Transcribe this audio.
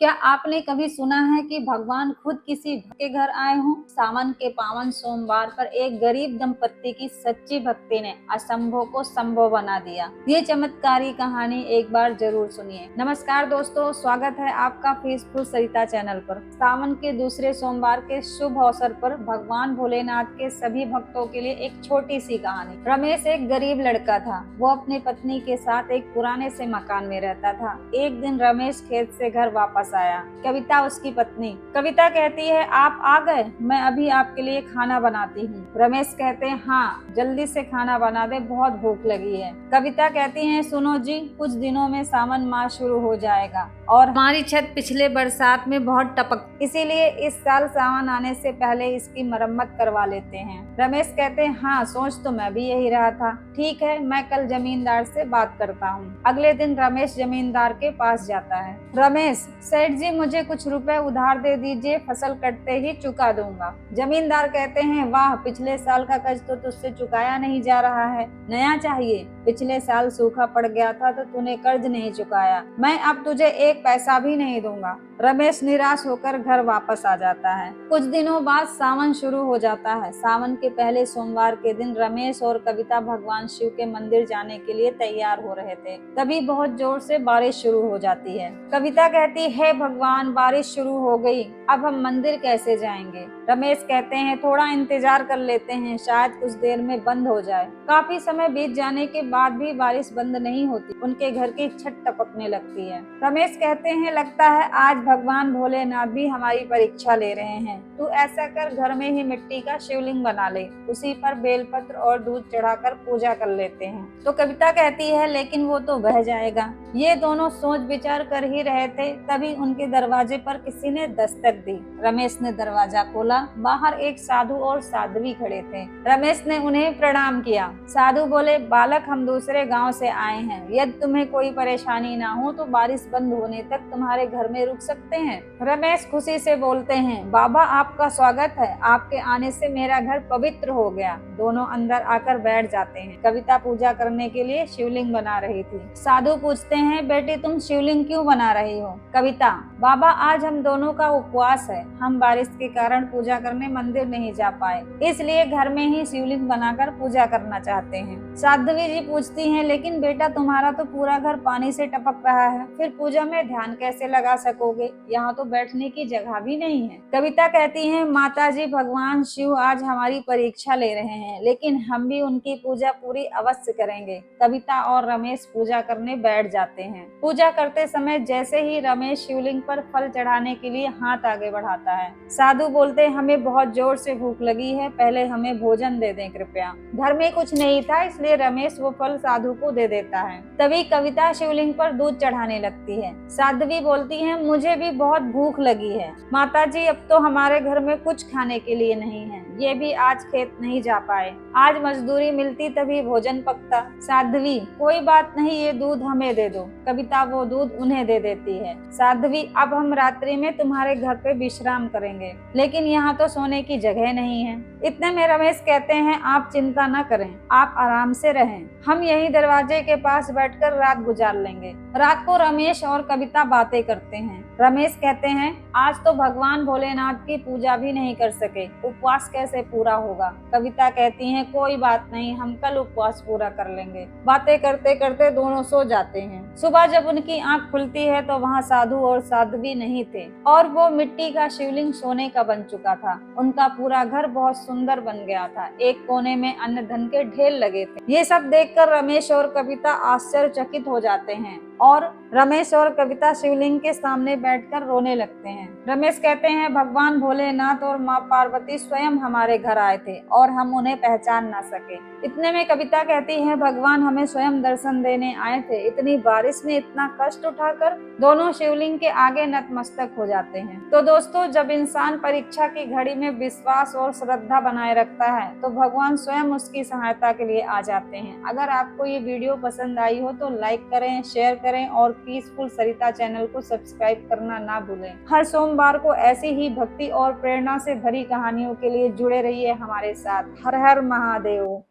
क्या आपने कभी सुना है कि भगवान खुद किसी भक्त के घर आए हों? सावन के पावन सोमवार पर एक गरीब दंपत्ति की सच्ची भक्ति ने असंभव को संभव बना दिया। ये चमत्कारी कहानी एक बार जरूर सुनिए। नमस्कार दोस्तों, स्वागत है आपका पीसफुल सरिता चैनल पर। सावन के दूसरे सोमवार के शुभ अवसर पर भगवान भोलेनाथ के सभी भक्तों के लिए एक छोटी सी कहानी। रमेश एक गरीब लड़का था। वो अपनी पत्नी के साथ एक पुराने से मकान में रहता था। एक दिन रमेश खेत से घर वापस आया। कविता उसकी पत्नी। कविता कहती है, आप आ गए, मैं अभी आपके लिए खाना बनाती हूँ। रमेश कहते हैं, हाँ जल्दी से खाना बना दे, बहुत भूख लगी है। कविता कहती है, सुनो जी, कुछ दिनों में सावन मास शुरू हो जाएगा और हमारी छत पिछले बरसात में बहुत टपक, इसीलिए इस साल सावन आने से पहले इसकी मरम्मत करवा लेते हैं। रमेश कहते हैं, हाँ सोच तो मैं भी यही रहा था। ठीक है, मैं कल जमींदार से बात करता हूँ। अगले दिन रमेश जमींदार के पास जाता है। रमेश, सेठ जी मुझे कुछ रुपए उधार दे दीजिए, फसल कटते ही चुका दूंगा। जमींदार कहते हैं, वाह, पिछले साल का कर्ज तो तुझसे चुकाया नहीं जा रहा है, नया चाहिए। पिछले साल सूखा पड़ गया था तो तूने कर्ज नहीं चुकाया, मैं अब तुझे एक पैसा भी नहीं दूंगा। रमेश निराश होकर घर वापस आ जाता है। कुछ दिनों बाद सावन शुरू हो जाता है। सावन के पहले सोमवार के दिन रमेश और कविता भगवान शिव के मंदिर जाने के लिए तैयार हो रहे थे। तभी बहुत जोर से बारिश शुरू हो जाती है। कविता कहती है, भगवान बारिश शुरू हो गई, अब हम मंदिर कैसे जाएंगे? रमेश कहते हैं, थोड़ा इंतजार कर लेते हैं, शायद कुछ देर में बंद हो जाए। काफी समय बीत जाने के बाद भी बारिश बंद नहीं होती। उनके घर की छत टपकने लगती है। रमेश कहते हैं, लगता है आज भगवान भोलेनाथ भी हमारी परीक्षा ले रहे हैं। तू ऐसा कर, घर में ही मिट्टी का शिवलिंग बना ले, उसी पर बेलपत्र और दूध चढ़ाकर पूजा कर लेते हैं। तो कविता कहती है, लेकिन वो तो बह जाएगा। ये दोनों सोच विचार कर ही रहे थे, तभी उनके दरवाजे पर किसी ने दस्तक दी। रमेश ने दरवाजा खोला। बाहर एक साधु और साध्वी खड़े थे। रमेश ने उन्हें प्रणाम किया। साधु बोले, बालक, हम दूसरे गांव से आए हैं, यदि तुम्हें कोई परेशानी ना हो तो बारिश बंद होने तक तुम्हारे घर में रुक सकते हैं। रमेश खुशी से बोलते हैं, बाबा आपका स्वागत है, आपके आने से मेरा घर पवित्र हो गया। दोनों अंदर आकर बैठ जाते हैं। कविता पूजा करने के लिए शिवलिंग बना रही थी। साधु पूछते हैं, बेटी तुम शिवलिंग क्यों बना रही हो? कविता, बाबा आज हम दोनों का उपवास है, हम बारिश के कारण पूजा करने मंदिर नहीं जा पाए, इसलिए घर में ही शिवलिंग बनाकर पूजा करना चाहते हैं। साध्वी जी पूछती हैं, लेकिन बेटा तुम्हारा तो पूरा घर पानी से टपक रहा है, फिर पूजा में ध्यान कैसे लगा सकोगे? यहाँ तो बैठने की जगह भी नहीं है। कविता कहती है, माता जी, भगवान शिव आज हमारी परीक्षा ले रहे हैं, लेकिन हम भी उनकी पूजा पूरी अवश्य करेंगे। कविता और रमेश पूजा करने बैठ जाते हैं। पूजा करते समय जैसे ही रमेश शिवलिंग पर फल चढ़ाने के लिए हाथ आगे बढ़ाता है, साधु बोलते, हमें बहुत जोर से भूख लगी है, पहले हमें भोजन दे दें कृपया। घर में कुछ नहीं था, इसलिए रमेश वो फल साधु को दे देता है। तभी कविता शिवलिंग पर दूध चढ़ाने लगती है। साध्वी बोलती है, मुझे भी बहुत भूख लगी है माता जी, अब तो हमारे घर में कुछ खाने के लिए नहीं है, ये भी आज खेत नहीं जा पाए, आज मजदूरी मिलती तभी भोजन पकता। साध्वी, कोई बात नहीं, ये दूध हमें दे दो। कविता वो दूध उन्हें दे देती है। साध्वी, अब हम रात्रि में तुम्हारे घर पे विश्राम करेंगे, लेकिन यहाँ तो सोने की जगह नहीं है। इतने में रमेश कहते हैं, आप चिंता न करें, आप आराम से रहें, हम यही दरवाजे के पास बैठकर रात गुजार लेंगे। रात को रमेश और कविता बातें करते हैं। रमेश कहते हैं, आज तो भगवान भोलेनाथ की पूजा भी नहीं कर सके, उपवास कैसे पूरा होगा? कविता कहती है, कोई बात नहीं, हम कल उपवास पूरा कर लेंगे। बातें करते करते दोनों सो जाते हैं। सुबह जब उनकी आंख खुलती है तो वहाँ साधु और साध्वी नहीं थे और वो मिट्टी का शिवलिंग सोने का बन चुका था। उनका पूरा घर बहुत सुंदर बन गया था। एक कोने में अन्न धन के ढेर लगे थे। ये सब देखकर रमेश और कविता आश्चर्यचकित हो जाते हैं और रमेश और कविता शिवलिंग के सामने बैठकर रोने लगते हैं। रमेश कहते हैं, भगवान भोलेनाथ और माँ पार्वती स्वयं हमारे घर आए थे और हम उन्हें पहचान ना सके। इतने में कविता कहती है, भगवान हमें स्वयं दर्शन देने आए थे, इतनी बारिश में इतना कष्ट उठाकर। दोनों शिवलिंग के आगे नतमस्तक हो जाते हैं। तो दोस्तों, जब इंसान परीक्षा की घड़ी में विश्वास और श्रद्धा बनाए रखता है तो भगवान स्वयं उसकी सहायता के लिए आ जाते हैं। अगर आपको ये वीडियो पसंद आई हो तो लाइक करें, शेयर करें और पीसफुल सरिता चैनल को सब्सक्राइब करना ना भूलें। हर सोमवार को ऐसी ही भक्ति और प्रेरणा से भरी कहानियों के लिए जुड़े रहिए हमारे साथ। हर हर महादेव।